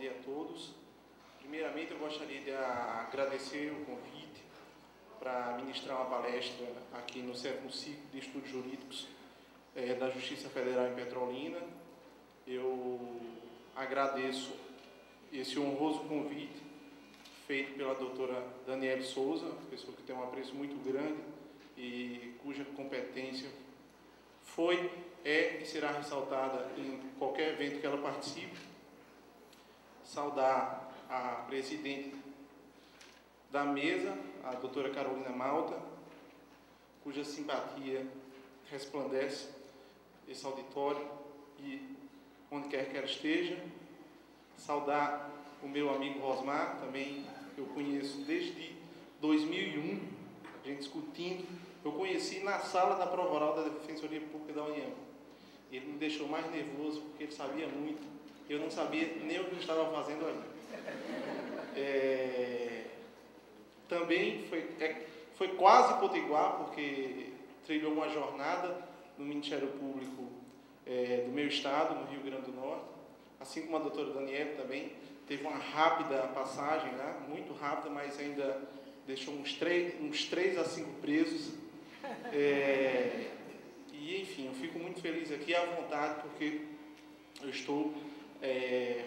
dia a todos. Primeiramente, eu gostaria de agradecer o convite para ministrar uma palestra aqui no 7º ciclo de Estudos Jurídicos da Justiça Federal em Petrolina. Eu agradeço esse honroso convite feito pela doutora Daniele Souza, pessoa que tem um apreço muito grande e cuja competência foi, é e será ressaltada em qualquer evento que ela participe. Saudar a presidente da mesa, a doutora Carolina Malta, cuja simpatia resplandece esse auditório e onde quer que ela esteja. Saudar o meu amigo Rosmar, também que eu conheço desde 2001, a gente discutindo. Eu conheci na sala da prova oral da Defensoria Pública da União. Ele me deixou mais nervoso porque ele sabia muito. Eu não sabia nem o que eu estava fazendo ali. Também foi quase potiguar, porque trilhou uma jornada no Ministério Público do meu estado, no Rio Grande do Norte. Assim como a doutora Daniele também teve uma rápida passagem, né? Muito rápida, mas ainda deixou uns 3 a 5 presos. E, enfim, eu fico muito feliz aqui à vontade, porque eu estou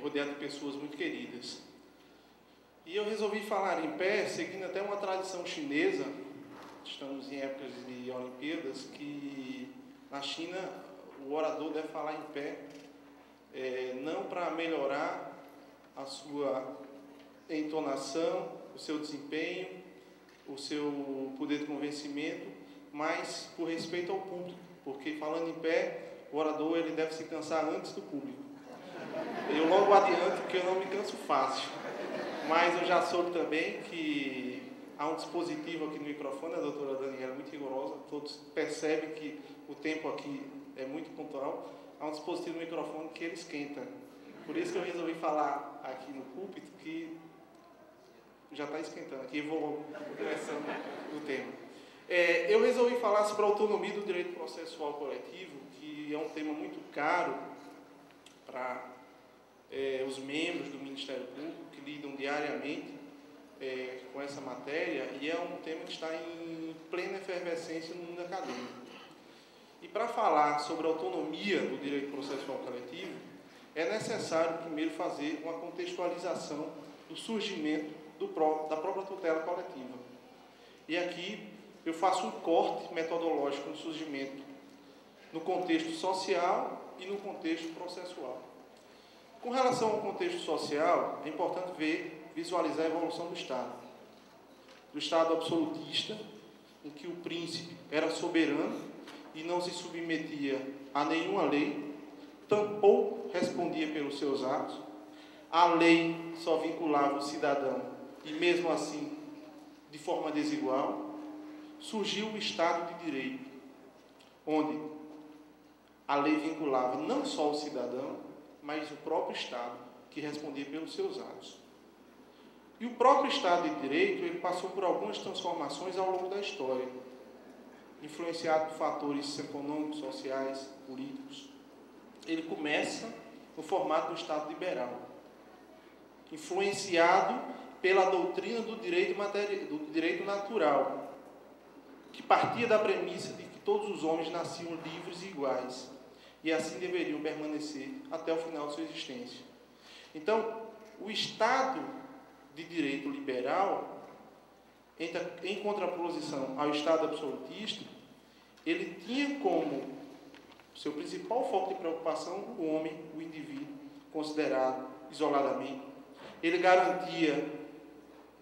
rodeado de pessoas muito queridas. E eu resolvi falar em pé, seguindo até uma tradição chinesa. Estamos em épocas de Olimpíadas, que na China o orador deve falar em pé, não para melhorar a sua entonação, o seu desempenho, o seu poder de convencimento, mas por respeito ao público, porque falando em pé, o orador ele deve se cansar antes do público. Eu logo adianto que eu não me canso fácil, mas eu já soube também que há um dispositivo aqui no microfone, a doutora Daniela é muito rigorosa, todos percebem que o tempo aqui é muito pontual, há um dispositivo no microfone que ele esquenta. Por isso que eu resolvi falar aqui no púlpito, que já está esquentando aqui, eu vou começando o tema. Eu resolvi falar sobre a autonomia do direito processual coletivo, que é um tema muito caro para os membros do Ministério Público, que lidam diariamente com essa matéria, e é um tema que está em plena efervescência no mundo acadêmico. E para falar sobre a autonomia do direito processual coletivo, é necessário primeiro fazer uma contextualização do surgimento da própria tutela coletiva. E aqui eu faço um corte metodológico no surgimento, no contexto social e no contexto processual. Com relação ao contexto social, é importante visualizar a evolução do Estado absolutista, em que o príncipe era soberano e não se submetia a nenhuma lei, tampouco respondia pelos seus atos, a lei só vinculava o cidadão e, mesmo assim, de forma desigual. Surgiu o Estado de Direito, onde a lei vinculava não só o cidadão, mas o próprio Estado, que respondia pelos seus atos. E o próprio Estado de Direito ele passou por algumas transformações ao longo da história, influenciado por fatores econômicos, sociais, políticos. Ele começa no formato do Estado liberal, influenciado pela doutrina do direito natural, que partia da premissa de que todos os homens nasciam livres e iguais, e assim deveriam permanecer até o final de sua existência. Então, o Estado de Direito liberal, em contraposição ao Estado absolutista, ele tinha como seu principal foco de preocupação o homem, o indivíduo, considerado isoladamente. Ele garantia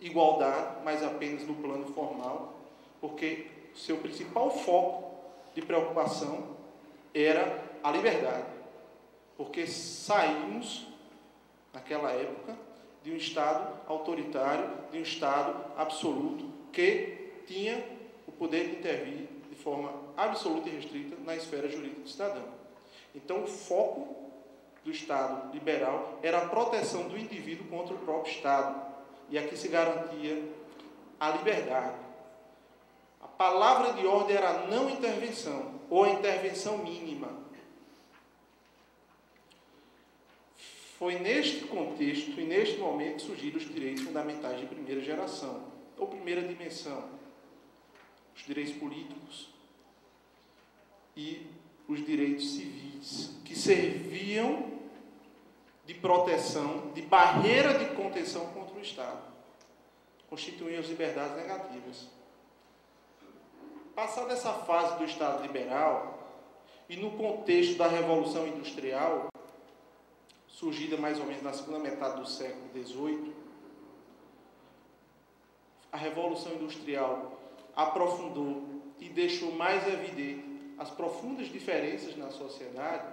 igualdade, mas apenas no plano formal, porque seu principal foco de preocupação era a liberdade, porque saímos, naquela época, de um Estado autoritário, de um Estado absoluto, que tinha o poder de intervir de forma absoluta e restrita na esfera jurídica do cidadão. Então, o foco do Estado liberal era a proteção do indivíduo contra o próprio Estado, e aqui se garantia a liberdade. A palavra de ordem era a não intervenção, ou a intervenção mínima. Foi neste contexto e neste momento que surgiram os direitos fundamentais de primeira geração, ou primeira dimensão, os direitos políticos e os direitos civis, que serviam de proteção, de barreira de contenção contra o Estado, constituíam as liberdades negativas. Passada essa fase do Estado liberal, e no contexto da Revolução Industrial, surgida mais ou menos na segunda metade do século XVIII, a Revolução Industrial aprofundou e deixou mais evidente as profundas diferenças na sociedade.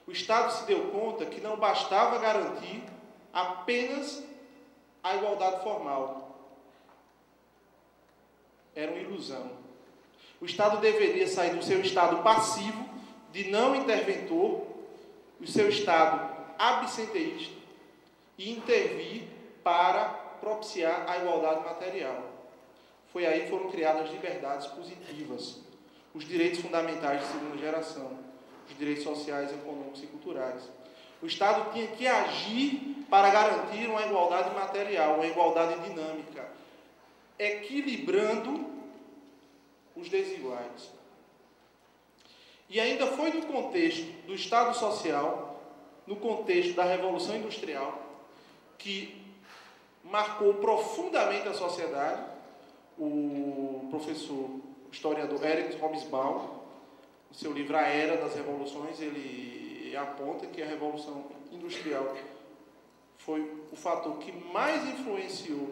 O Estado se deu conta que não bastava garantir apenas a igualdade formal. Era uma ilusão. O Estado deveria sair do seu estado passivo, de não interventor, do seu estado absenteísta, e intervir para propiciar a igualdade material. Foi aí que foram criadas as liberdades positivas, os direitos fundamentais de segunda geração, os direitos sociais, econômicos e culturais. O Estado tinha que agir para garantir uma igualdade material, uma igualdade dinâmica, equilibrando os desiguais. E ainda foi no contexto do Estado Social, no contexto da Revolução Industrial, que marcou profundamente a sociedade. O professor, historiador Eric Hobsbawm, no seu livro A Era das Revoluções, ele aponta que a Revolução Industrial foi o fator que mais influenciou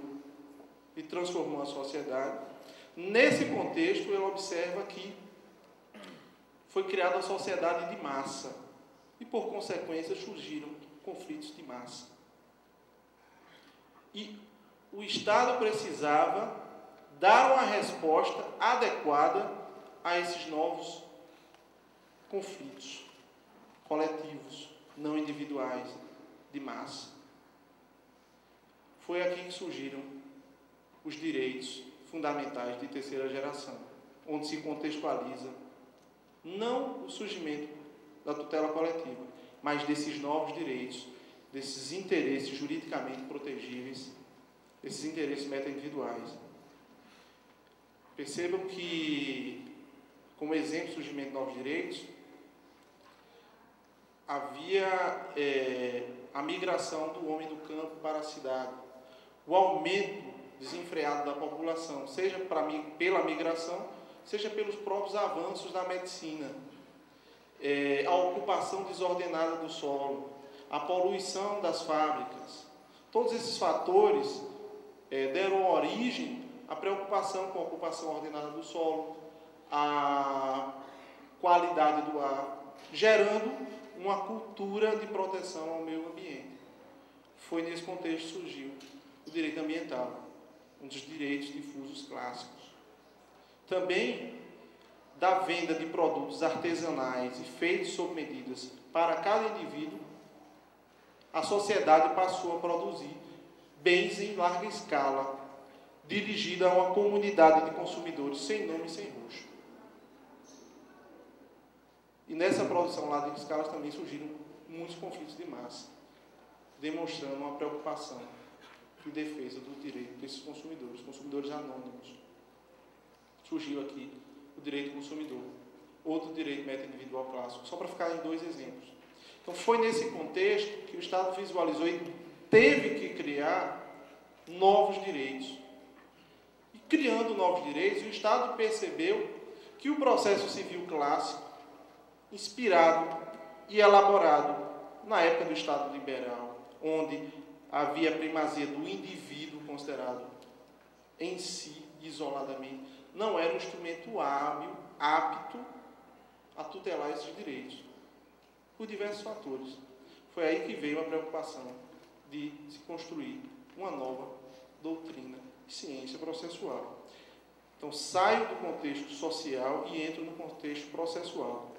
e transformou a sociedade. Nesse contexto, ele observa que foi criada a sociedade de massa e, por consequência, surgiram conflitos de massa. E o Estado precisava dar uma resposta adequada a esses novos conflitos coletivos, não individuais, de massa. Foi aqui que surgiram os direitos fundamentais de terceira geração, onde se contextualiza não o surgimento da tutela coletiva, mas desses novos direitos, desses interesses juridicamente protegíveis, desses interesses meta-individuais. Percebam que, como exemplo do surgimento de novos direitos, havia a migração do homem do campo para a cidade, o aumento desenfreado da população, seja pela migração, seja pelos próprios avanços da medicina, a ocupação desordenada do solo, a poluição das fábricas. Todos esses fatores deram origem à preocupação com a ocupação ordenada do solo, a qualidade do ar, gerando uma cultura de proteção ao meio ambiente. Foi nesse contexto que surgiu o direito ambiental, um dos direitos difusos clássicos. Também da venda de produtos artesanais e feitos sob medidas para cada indivíduo, a sociedade passou a produzir bens em larga escala, dirigida a uma comunidade de consumidores sem nome e sem rosto. E nessa produção em larga escala também surgiram muitos conflitos de massa, demonstrando uma preocupação e defesa do direito desses consumidores anônimos. Surgiu aqui o direito do consumidor, outro direito meta-individual clássico, só para ficar em dois exemplos. Então, foi nesse contexto que o Estado visualizou e teve que criar novos direitos. E criando novos direitos, o Estado percebeu que o processo civil clássico, inspirado e elaborado na época do Estado liberal, onde havia a primazia do indivíduo considerado em si, isoladamente, não era um instrumento hábil, apto a tutelar esses direitos, por diversos fatores. Foi aí que veio a preocupação de se construir uma nova doutrina de ciência processual. Então, saio do contexto social e entro no contexto processual.